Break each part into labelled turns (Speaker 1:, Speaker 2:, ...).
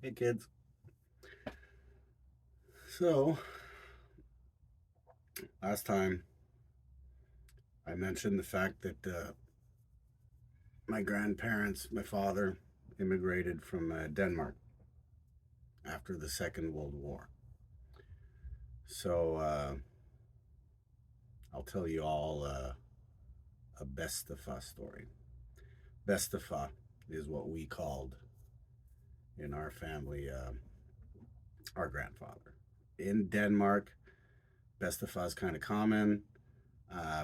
Speaker 1: Hey kids. So, last time I mentioned the fact that my grandparents, my father, immigrated from Denmark after the Second World War. So, I'll tell you all a Bestefa story. Bestefa is what we called in our family our grandfather. In Denmark, Bestefa is kind of common,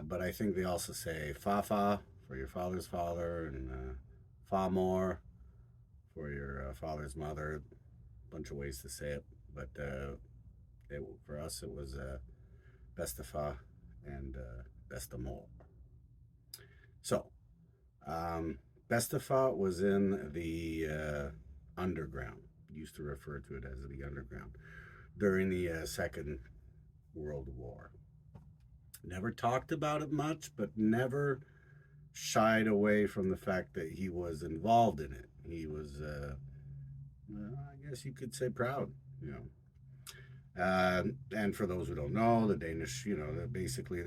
Speaker 1: but I think they also say Fafa for your father's father and Famor for your father's mother. A bunch of ways to say it, but for us it was Bestefa and Bestamor. So, Bestefa was in the underground. Used to refer to it as the underground during the Second World War. Never talked about it much, but never shied away from the fact that he was involved in it. He was, I guess you could say, proud. You know, and for those who don't know, the Danish, basically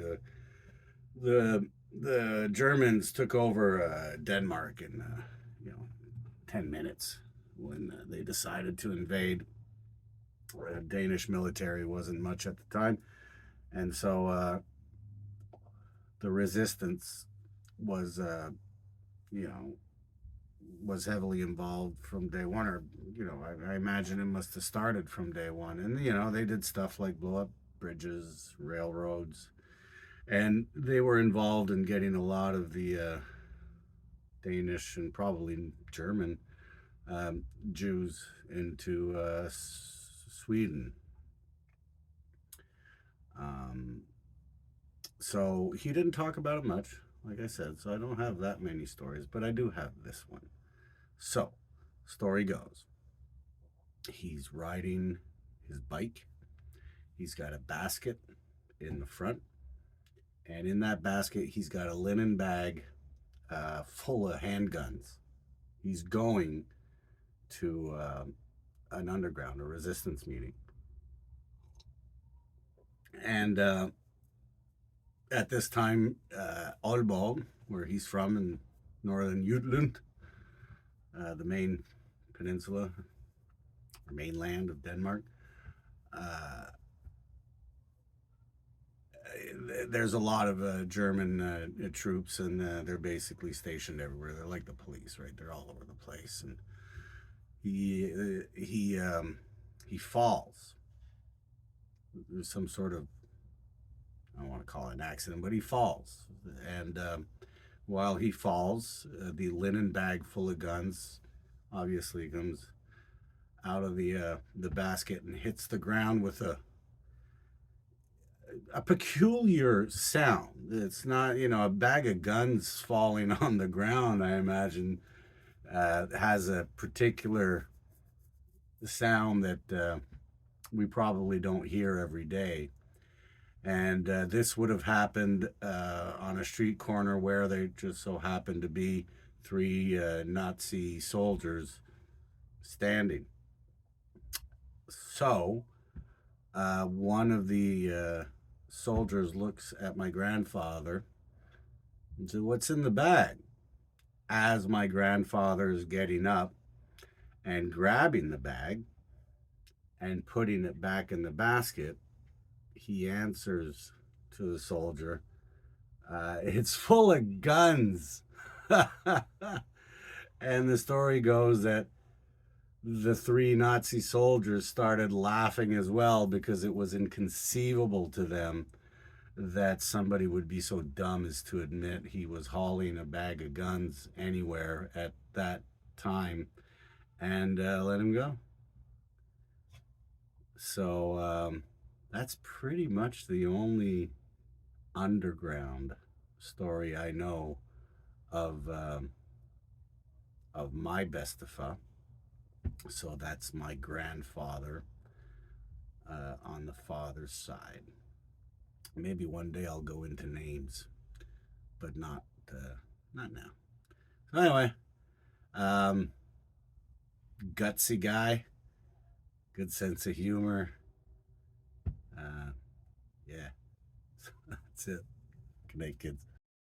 Speaker 1: the Germans took over Denmark in 10 minutes when they decided to invade. Danish military wasn't much at the time, and so the resistance was you know was heavily involved from day one, or I imagine it must have started from day one. And they did stuff like blow up bridges, railroads, and they were involved in getting a lot of the Danish and probably German Jews into Sweden. Um, so he didn't talk about it much, like I said. So I don't have that many stories, but I do have this one. So, story goes, he's riding his bike. He's got a basket in the front, and in that basket, he's got a linen bag full of handguns. He's going to an underground, a resistance meeting. And at this time, Aalborg, where he's from in northern Jutland, the main peninsula or mainland of Denmark, uh, there's a lot of German troops, and they're basically stationed everywhere. They're like the police, right? They're all over the place, and he falls. There's some sort of, I don't want to call it an accident, but he falls, and while he falls, the linen bag full of guns obviously comes out of the basket and hits the ground with a peculiar sound. It's not, a bag of guns falling on the ground, I imagine, has a particular sound that we probably don't hear every day. And this would have happened on a street corner where there just so happened to be three Nazi soldiers standing. So one of the soldiers looks at my grandfather and says, "What's in the bag?" As my grandfather is getting up and grabbing the bag and putting it back in the basket, he answers to the soldier, "It's full of guns." And the story goes that the three Nazi soldiers started laughing as well, because it was inconceivable to them that somebody would be so dumb as to admit he was hauling a bag of guns anywhere at that time, and let him go. So that's pretty much the only underground story I know of my Bestefa. So that's my grandfather on the father's side. Maybe one day I'll go into names, but not now. So anyway, gutsy guy. good sense of humor. Uh, yeah, that's it. Good night, kids.